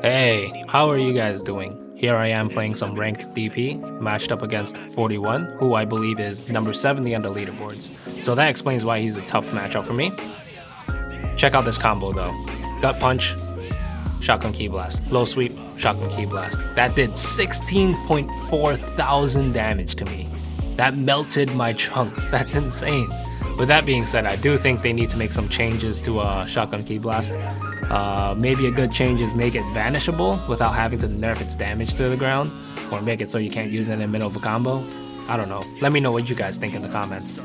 Hey, how are you guys doing? Here I am playing some ranked DP, matched up against 41, who I believe is number 70 on the leaderboards. So that explains why he's a tough matchup for me. Check out this combo though. Gut punch, shotgun ki blast. Low sweep, shotgun ki blast. That did 16.4 thousand damage to me. That melted my chunks. That's insane. With that being said, I do think they need to make some changes to shotgun ki blast. Maybe a good change is make it vanishable without having to nerf its damage to the ground, or make it so you can't use it in the middle of a combo. I don't know. Let me know what you guys think in the comments.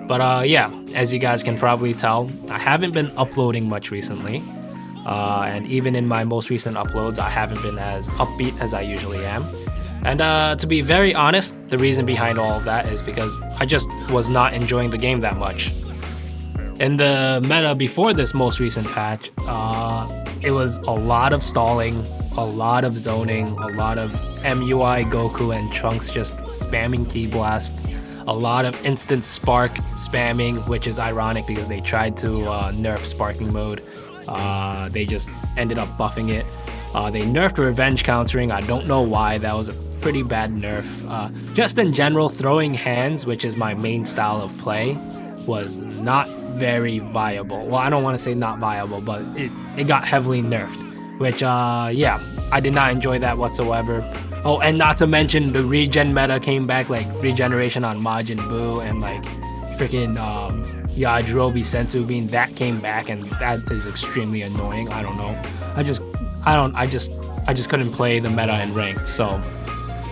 But yeah, as you guys can probably tell, I haven't been uploading much recently. And even in my most recent uploads, I haven't been as upbeat as I usually am. And to be very honest, the reason behind all of that is because I just was not enjoying the game that much. In the meta before this most recent patch, it was a lot of stalling, a lot of zoning, a lot of MUI Goku and Trunks just spamming ki blasts, a lot of instant spark spamming, which is ironic because they tried to nerf sparking mode. They just ended up buffing it. They nerfed revenge countering. I don't know why. That was a pretty bad nerf. Just in general, throwing hands, which is my main style of play, was not very viable. Well, I don't want to say not viable, but it got heavily nerfed, which yeah, I did not enjoy that whatsoever. Oh, and not to mention the regen meta came back, like regeneration on Majin Buu and like freaking Yajirobe Senzu Bean, that came back, and that is extremely annoying. I don't know. I just couldn't play the meta in ranked, so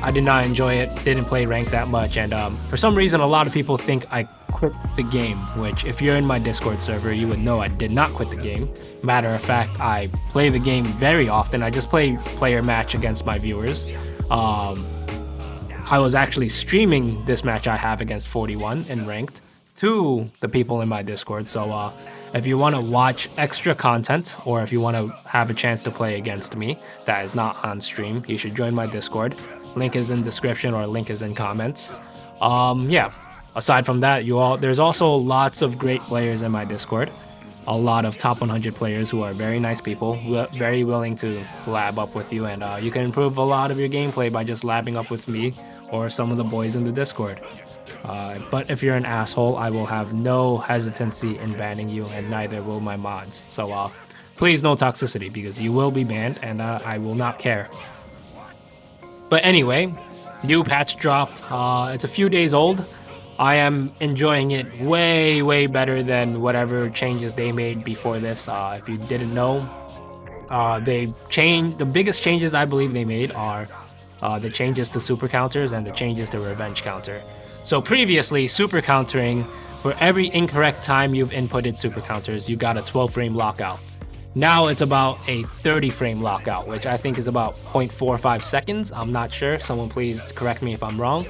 I did not enjoy it. Didn't play ranked that much, and for some reason, a lot of people think I quit the game. Which, if you're in my Discord server, you would know I did not quit the game. Matter of fact, I play the game very often. I just play player match against my viewers. I was actually streaming this match I have against 41 in ranked to the people in my Discord. So if you want to watch extra content, or if you want to have a chance to play against me that is not on stream, you should join my Discord. Link is in description, or link is in comments. Yeah, aside from that, there's also lots of great players in my Discord. A lot of top 100 players who are very nice people, very willing to lab up with you, and you can improve a lot of your gameplay by just labbing up with me or some of the boys in the Discord. But if you're an asshole, I will have no hesitancy in banning you, and neither will my mods. So please, no toxicity, because you will be banned, and I will not care. But anyway, new patch dropped. It's a few days old. I am enjoying it way, way better than whatever changes they made before this. If you didn't know, the biggest changes I believe they made are the changes to super counters and the changes to revenge counter. So previously, super countering, for every incorrect time you've inputted super counters, you got a 12 frame lockout. Now it's about a 30 frame lockout, which I think is about 0.45 seconds. I'm not sure. Someone please correct me if I'm wrong.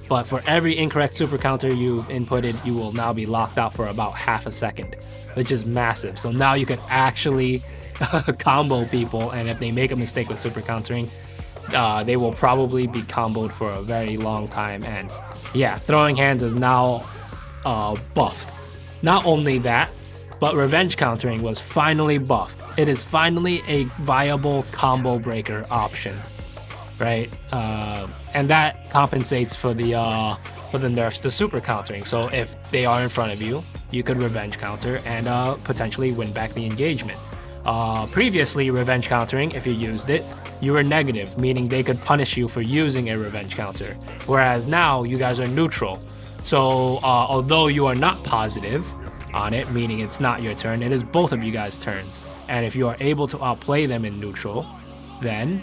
But for every incorrect super counter you've inputted, you will now be locked out for about half a second, which is massive. So now you can actually combo people, and if they make a mistake with super countering, they will probably be comboed for a very long time. And yeah, throwing hands is now buffed. Not only that, but revenge countering was finally buffed. It is finally a viable combo breaker option, right? And that compensates for the nerfs to super countering. So if they are in front of you, you could revenge counter and potentially win back the engagement. Previously, revenge countering, if you used it, you were negative, meaning they could punish you for using a revenge counter. Whereas now, you guys are neutral. So although you are not positive on it, meaning it's not your turn, it is both of you guys' turns. And if you are able to outplay them in neutral, then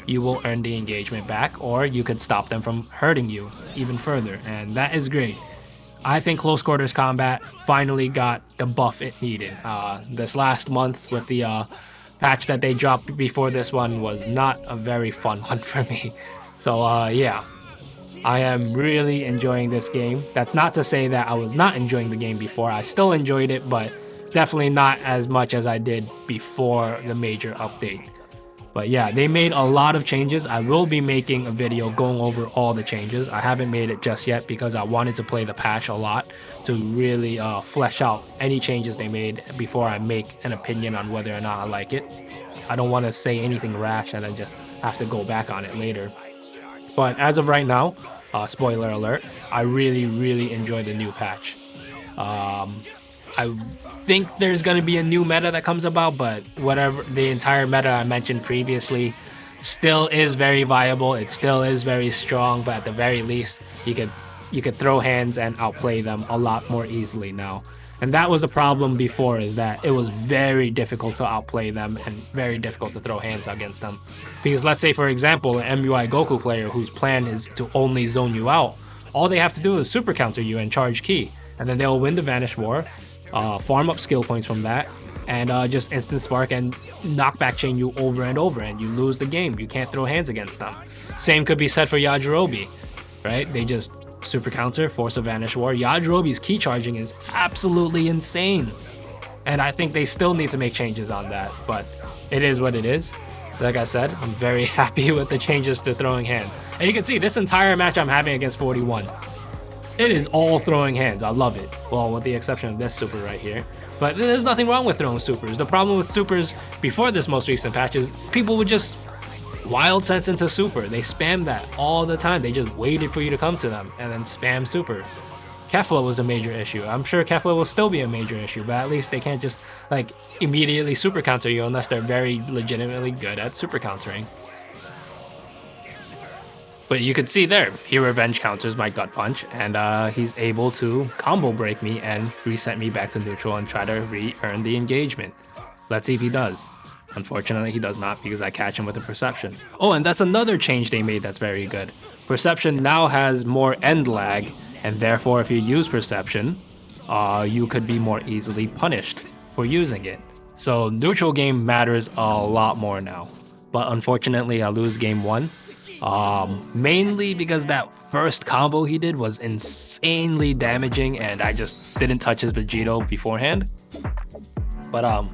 you will earn the engagement back, or you could stop them from hurting you even further. And that is great. I think close quarters combat finally got the buff it needed. This last month with the patch that they dropped before this one was not a very fun one for me. So yeah, I am really enjoying this game. That's not to say that I was not enjoying the game before. I still enjoyed it, but definitely not as much as I did before the major update. But yeah, they made a lot of changes. I will be making a video going over all the changes. I haven't made it just yet because I wanted to play the patch a lot to really flesh out any changes they made before I make an opinion on whether or not I like it. I don't want to say anything rash and then just have to go back on it later. But as of right now, spoiler alert, I really enjoy the new patch. I think there's going to be a new meta that comes about, but whatever, the entire meta I mentioned previously still is very viable. It still is very strong, but at the very least, you could throw hands and outplay them a lot more easily now. And that was the problem before, is that it was very difficult to outplay them and very difficult to throw hands against them. Because let's say, for example, an MUI Goku player whose plan is to only zone you out, all they have to do is super counter you and charge ki, and then they'll win the Vanish War, farm up skill points from that, and just instant spark and knockback chain you over and over, and you lose the game. You can't throw hands against them. Same could be said for Yajirobe, right? They just super counter, force a Vanish War. Yajirobe's ki charging is absolutely insane, and I think they still need to make changes on that, but it is what it is. Like I said, I'm very happy with the changes to throwing hands. And you can see this entire match I'm having against 41. It is all throwing hands. I love it. Well, with the exception of this super right here. But there's nothing wrong with throwing supers. The problem with supers before this most recent patch is people would just wild sense into super. They spam that all the time. They just waited for you to come to them and then spam super. Kefla was a major issue. I'm sure Kefla will still be a major issue, but at least they can't just like immediately super counter you unless they're very legitimately good at super countering. But you could see there, he revenge counters my gut punch, and he's able to combo break me and reset me back to neutral and try to re-earn the engagement. Let's see if he does. Unfortunately, he does not, because I catch him with a Perception. Oh, and that's another change they made that's very good. Perception now has more end lag, and therefore if you use Perception, you could be more easily punished for using it. So neutral game matters a lot more now. But unfortunately, I lose game 1. Mainly because that first combo he did was insanely damaging, and I just didn't touch his Vegito beforehand. But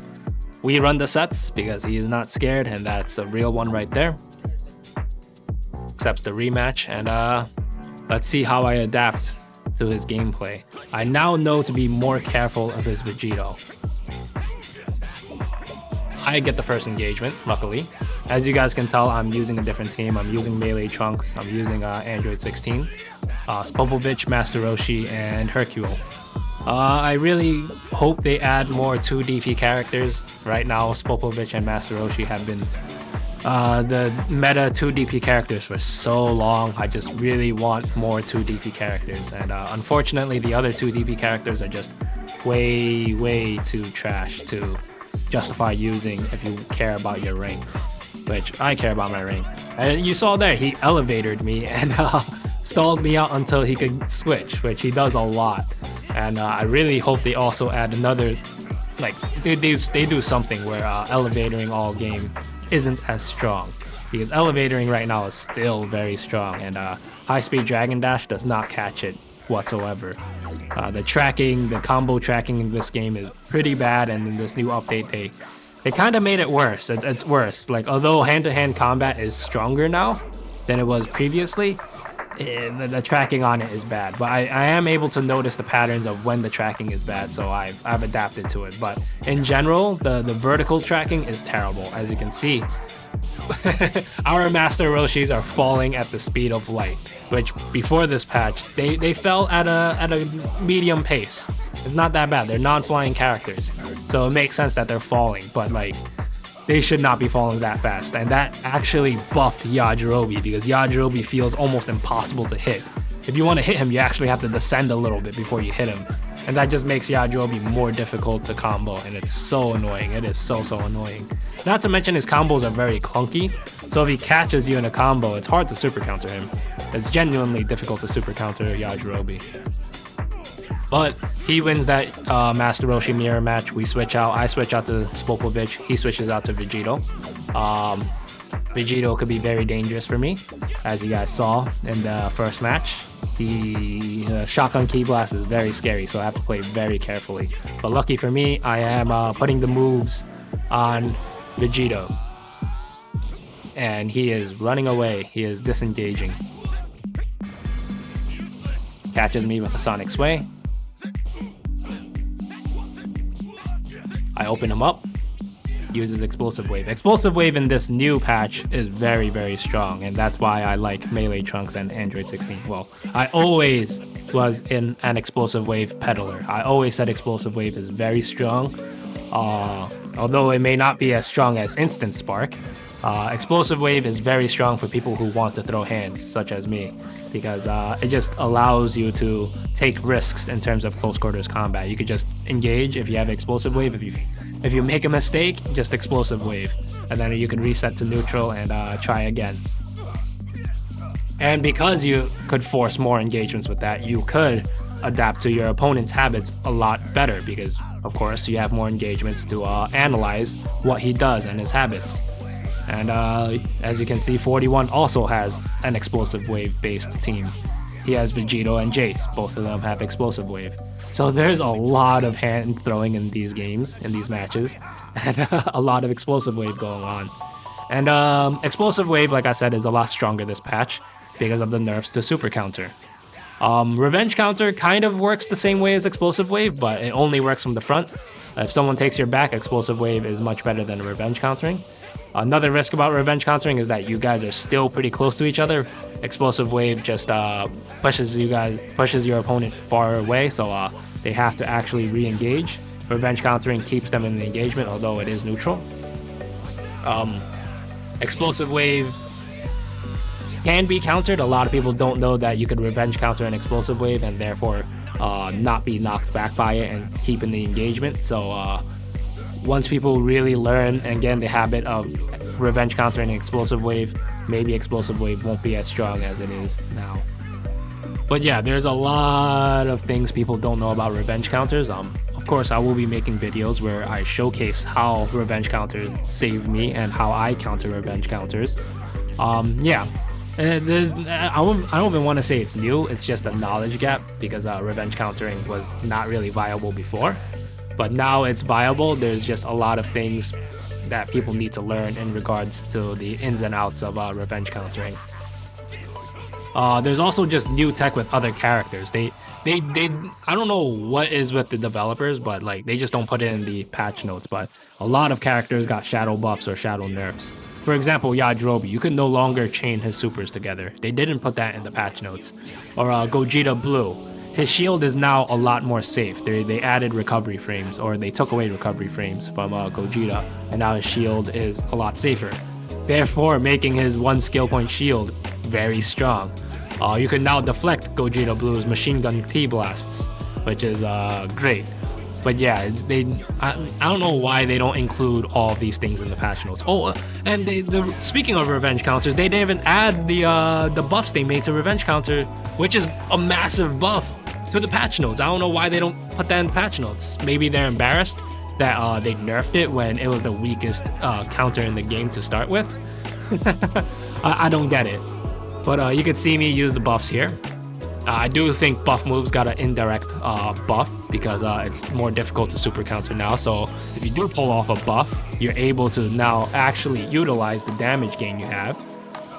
we run the sets because he is not scared, and that's a real one right there. Accepts the rematch, and let's see how I adapt to his gameplay. I now know to be more careful of his Vegito. I get the first engagement, luckily. As you guys can tell, I'm using a different team. I'm using Melee Trunks, I'm using Android 16, Spopovich, Master Roshi, and Hercule. I really hope they add more 2 DP characters. Right now, Spopovich and Master Roshi have been the meta 2 DP characters for so long. I just really want more 2 DP characters, and unfortunately the other 2 DP characters are just way too trash to justify using if you care about your rank, which I care about my rank. And you saw there, he elevated me and stalled me out until he could switch, which he does a lot. And I really hope they also add another, like, they do something where elevatoring all game isn't as strong, because elevatoring right now is still very strong, and high speed Dragon Dash does not catch it whatsoever. The tracking, the combo tracking in this game is pretty bad, and in this new update they kind of made it worse. It's worse. Like, although hand-to-hand combat is stronger now than it was previously, the tracking on it is bad. But I am able to notice the patterns of when the tracking is bad, so I've adapted to it. But in general, the vertical tracking is terrible. As you can see, our Master Roshis are falling at the speed of light, which before this patch they fell at a medium pace. It's not that bad. They're non-flying characters, so it makes sense that they're falling, but like, they should not be falling that fast. And that actually buffed Yajirobe, because Yajirobe feels almost impossible to hit. If you want to hit him, you actually have to descend a little bit before you hit him, and that just makes Yajirobe more difficult to combo, and it's so annoying. It is so annoying. Not to mention his combos are very clunky, so if he catches you in a combo, it's hard to super counter him. It's genuinely difficult to super counter Yajirobe. But he wins that Master Roshi mirror match. We switch out. I switch out to Spopovich. He switches out to Vegito. Vegito could be very dangerous for me, as you guys saw in the first match. The shotgun ki blast is very scary, so I have to play very carefully. But lucky for me, I am putting the moves on Vegito, and he is running away. He is disengaging. Catches me with a Sonic Sway. I open him up. uses Explosive Wave. Explosive Wave in this new patch is very, very strong, and that's why I like Melee Trunks and Android 16. Well, I always was in an Explosive Wave peddler. I always said Explosive Wave is very strong, although it may not be as strong as Instant Spark. Explosive Wave is very strong for people who want to throw hands, such as me, because it just allows you to take risks in terms of close quarters combat. You could just engage if you have Explosive Wave. If you make a mistake, just Explosive Wave, and then you can reset to neutral and try again. And because you could force more engagements with that, you could adapt to your opponent's habits a lot better, because of course you have more engagements to analyze what he does and his habits. And as you can see, 41 also has an Explosive Wave based team. He has Vegito and Jace, both of them have Explosive Wave. So there's a lot of hand throwing in these games, in these matches, and a lot of Explosive Wave going on. And Explosive Wave, like I said, is a lot stronger this patch because of the nerfs to Super Counter. Revenge Counter kind of works the same way as Explosive Wave, but it only works from the front. If someone takes your back, Explosive Wave is much better than Revenge Countering. Another risk about Revenge Countering is that you guys are still pretty close to each other. Explosive Wave just pushes your opponent far away, so they have to actually re-engage. Revenge Countering keeps them in the engagement, although it is neutral. Explosive Wave can be countered. A lot of people don't know that you could Revenge Counter an Explosive Wave and therefore not be knocked back by it and keep in the engagement. So once people really learn and get in the habit of Revenge Countering an Explosive Wave, maybe Explosive Wave won't be as strong as it is now. But yeah, there's a lot of things people don't know about Revenge Counters. Of course, I will be making videos where I showcase how Revenge Counters save me and how I counter Revenge Counters. Yeah. I don't even want to say it's new, it's just a knowledge gap, because Revenge Countering was not really viable before. But now it's viable. There's just a lot of things that people need to learn in regards to the ins and outs of Revenge Countering. There's also just new tech with other characters. They I don't know what is with the developers, but like they just don't put it in the patch notes. But a lot of characters got shadow buffs or shadow nerfs. For example, Yajirobe, you can no longer chain his supers together. They didn't put that in the patch notes. Or Gogeta Blue, his shield is now a lot more safe. They added recovery frames, or they took away recovery frames from Gogeta, and now his shield is a lot safer, therefore making his one skill point shield very strong. You can now deflect Gogeta Blue's machine gun T-blasts, which is great. But yeah, I don't know why they don't include all of these things in the patch notes. Oh, and speaking of Revenge Counters, they didn't even add the buffs they made to Revenge Counter, which is a massive buff, to the patch notes. I don't know why they don't put that in the patch notes. Maybe they're embarrassed that they nerfed it when it was the weakest counter in the game to start with. I don't get it. But you can see me use the buffs here. I do think buff moves got an indirect buff, because it's more difficult to super counter now. So if you do pull off a buff, you're able to now actually utilize the damage gain you have.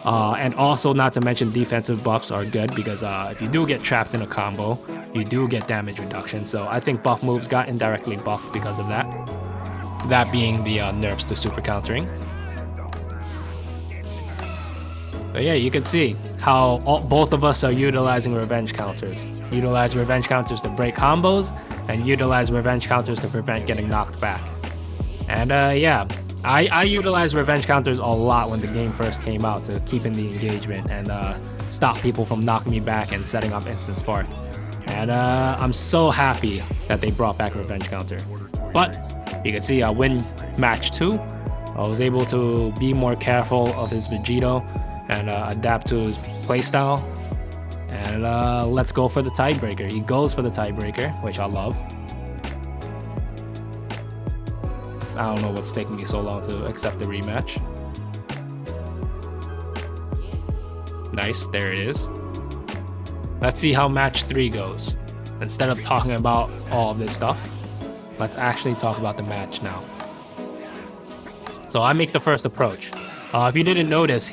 And also, not to mention, defensive buffs are good, because if you do get trapped in a combo, you do get damage reduction. So I think buff moves got indirectly buffed because of that. That being the nerfs to super countering. But yeah, you can see how both of us are utilizing Revenge Counters. Utilize Revenge Counters to break combos, and utilize Revenge Counters to prevent getting knocked back. And yeah, I utilize Revenge Counters a lot when the game first came out, to keep in the engagement and stop people from knocking me back and setting up Instant Spark. And I'm so happy that they brought back Revenge Counter. But you can see I win match 2. I was able to be more careful of his Vegito and adapt to his playstyle. And let's go for the tiebreaker. He goes for the tiebreaker, which I love. I don't know what's taking me so long to accept the rematch. Nice, there it is. Let's see how match 3 goes. Instead of talking about all of this stuff, let's actually talk about the match now. So I make the first approach. If you didn't notice,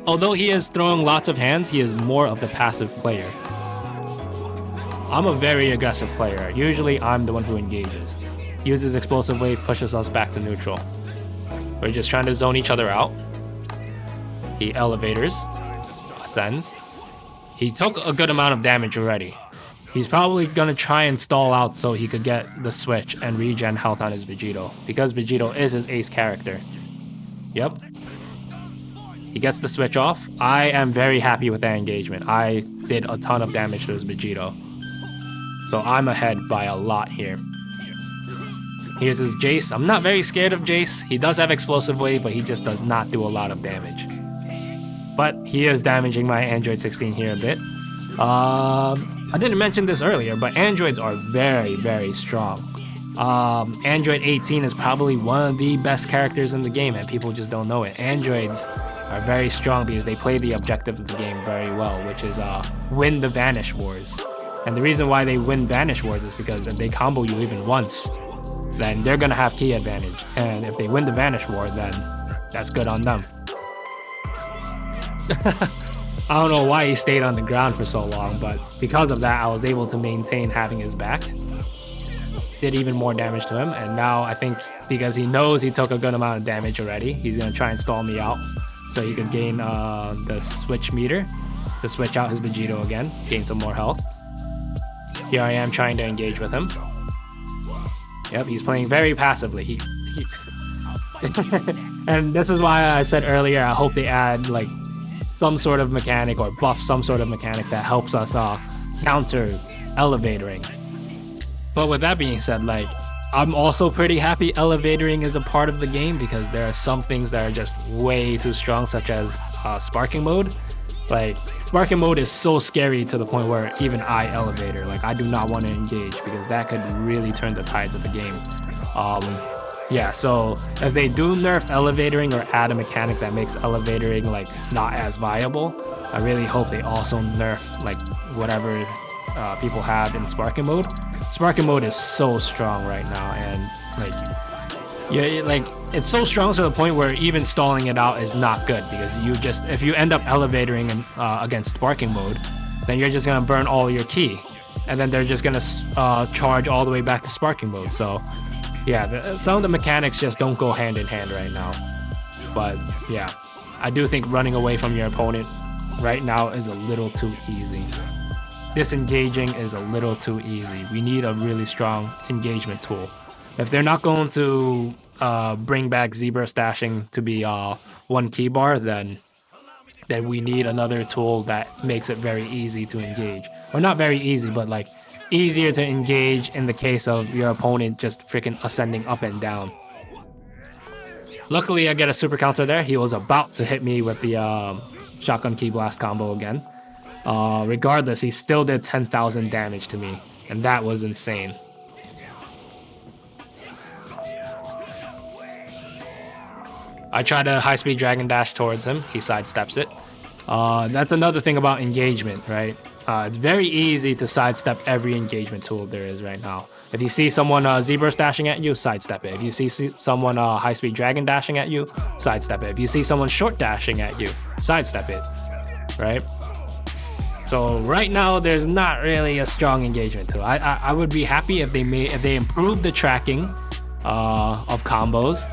although he is throwing lots of hands, he is more of the passive player. I'm a very aggressive player. Usually I'm the one who engages. uses Explosive Wave, pushes us back to neutral. We're just trying to zone each other out. He elevators, ascends. He took a good amount of damage already. He's probably gonna try and stall out so he could get the switch and regen health on his Vegito, because Vegito is his ace character. Yep. He gets the switch off. I am very happy with that engagement. I did a ton of damage to his Vegito. So I'm ahead by a lot here. Here's his Jace. I'm not very scared of Jace. He does have Explosive Wave, but he just does not do a lot of damage. But he is damaging my Android 16 here a bit. I didn't mention this earlier, but androids are very, very strong. Android 18 is probably one of the best characters in the game, and people just don't know it. Androids are very strong because they play the objective of the game very well, which is win the Vanish Wars. And the reason why they win Vanish Wars is because if they combo you even once, then they're gonna have key advantage. And if they win the Vanish War, then that's good on them. I don't know why he stayed on the ground for so long, but because of that, I was able to maintain having his back. Did even more damage to him, and now I think because he knows he took a good amount of damage already, he's going to try and stall me out so he can gain the switch meter to switch out his Vegito again, gain some more health. Here I am trying to engage with him. Yep, he's playing very passively. And this is why I said earlier, I hope they add like some sort of mechanic or buff some sort of mechanic that helps us counter elevatoring. But with that being said, like, I'm also pretty happy elevatoring is a part of the game because there are some things that are just way too strong, such as sparking mode. Like, sparking mode is so scary to the point where even I elevator, like, I do not want to engage because that could really turn the tides of the game. Yeah, so if they do nerf elevatoring or add a mechanic that makes elevatoring like not as viable, I really hope they also nerf like whatever people have in sparking mode. Sparking mode is so strong right now, and it's so strong to the point where even stalling it out is not good because if you end up elevatoring against sparking mode, then you're just gonna burn all your ki, and then they're just gonna charge all the way back to sparking mode. So yeah, some of the mechanics just don't go hand in hand right now. But yeah, I do think running away from your opponent right now is a little too easy. Disengaging is a little too easy. We need a really strong engagement tool. If they're not going to bring back Z-Burst dashing to be one key bar, then we need another tool that makes it very easy to engage. Or not very easy, but like easier to engage in the case of your opponent just freaking ascending up and down. Luckily, I get a super counter there. He was about to hit me with the shotgun ki blast combo again. Regardless, he still did 10,000 damage to me, and that was insane. I try to high-speed Dragon Dash towards him. He sidesteps it. That's another thing about engagement, right? It's very easy to sidestep every engagement tool there is right now. If you see someone Z-Burst dashing at you, sidestep it. If you see someone high-speed Dragon dashing at you, sidestep it. If you see someone short dashing at you, sidestep it, right? So right now, there's not really a strong engagement tool. I would be happy if they improve the tracking of combos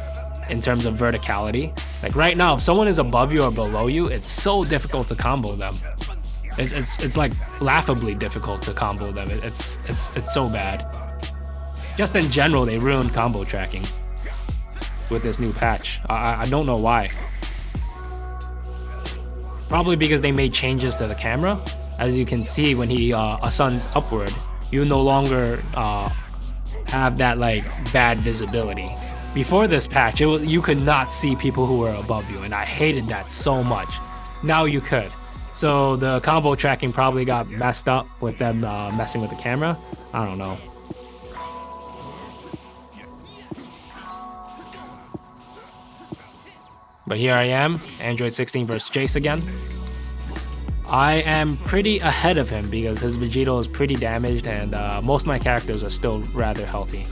in terms of verticality. Like right now, if someone is above you or below you, it's so difficult to combo them. It's like laughably difficult to combo them. It's so bad. Just in general, they ruined combo tracking with this new patch. I don't know why. Probably because they made changes to the camera. As you can see, when he ascends upward, you no longer have that like bad visibility. Before this patch, you could not see people who were above you, and I hated that so much. Now you could. So the combo tracking probably got messed up with them messing with the camera. I don't know. But here I am, Android 16 versus Jace again. I am pretty ahead of him because his Vegito is pretty damaged and most of my characters are still rather healthy.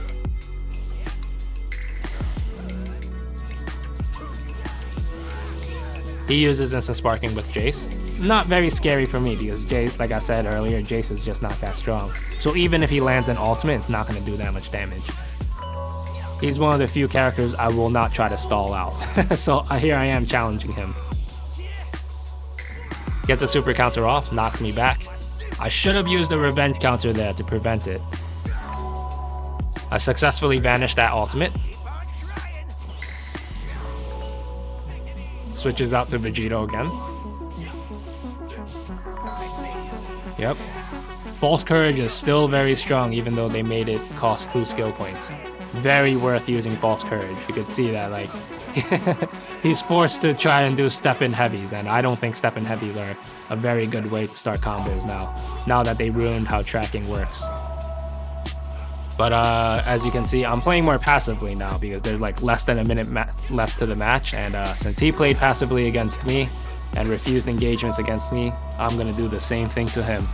He uses instant sparking with Jace. Not very scary for me because Jace, like I said earlier, Jace is just not that strong. So even if he lands an ultimate, it's not going to do that much damage. He's one of the few characters I will not try to stall out. So here I am challenging him. Gets a super counter off, knocks me back. I should have used the revenge counter there to prevent it. I successfully vanished that ultimate. Switches out to Vegito again. Yep. False Courage is still very strong even though they made it cost 2 skill points. Very worth using False Courage. You could see that, like, he's forced to try and do step-in heavies, and I don't think step-in heavies are a very good way to start combos now that they ruined how tracking works. But as you can see, I'm playing more passively now because there's like less than a minute left to the match, and since he played passively against me and refused engagements against me, I'm gonna do the same thing to him.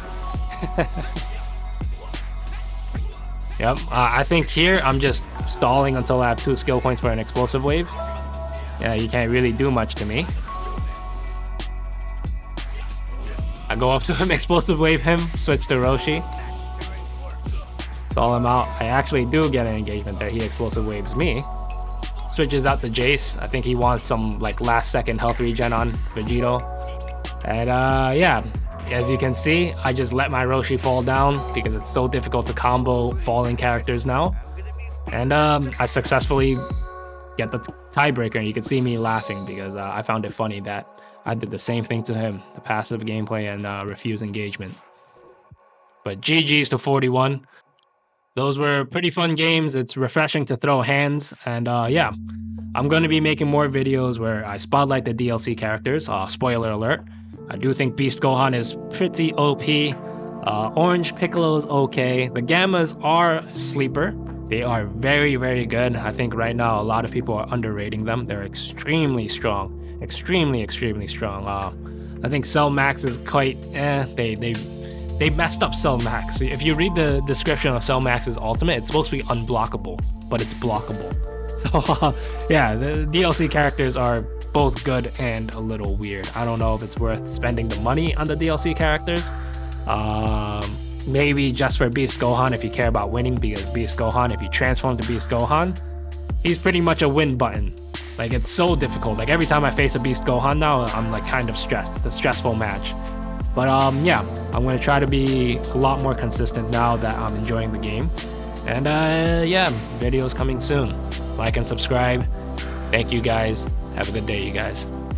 Yep, I think here I'm just stalling until I have 2 skill points for an explosive wave. Yeah, you can't really do much to me. I go up to him, explosive wave him, switch to Roshi. Stall him out. I actually do get an engagement there. He explosive waves me. Switches out to Jace. I think he wants some like last second health regen on Vegito. And yeah. As you can see, I just let my Roshi fall down because it's so difficult to combo falling characters now. And I successfully get the tiebreaker, and you can see me laughing because I found it funny that I did the same thing to him, the passive gameplay and refuse engagement. But GG's to 41. Those were pretty fun games. It's refreshing to throw hands, and yeah. I'm going to be making more videos where I spotlight the DLC characters. Spoiler alert. I do think Beast Gohan is pretty OP. Orange Piccolo is okay. The Gammas are sleeper. They are very, very good. I think right now a lot of people are underrating them. They're extremely strong. Extremely, extremely strong. I think Cell Max is quite they messed up Cell Max. If you read the description of Cell Max's ultimate, it's supposed to be unblockable, but it's blockable. So yeah, the DLC characters are both good and a little weird. I don't know if it's worth spending the money on the DLC characters. Maybe just for Beast Gohan if you care about winning, because Beast Gohan, if you transform to Beast Gohan, he's pretty much a win button. Like, it's so difficult. Like, every time I face a Beast Gohan now, I'm like kind of stressed. It's a stressful match. But yeah, I'm gonna try to be a lot more consistent now that I'm enjoying the game. And yeah, videos coming soon. Like and subscribe. Thank you guys. Have a good day, you guys.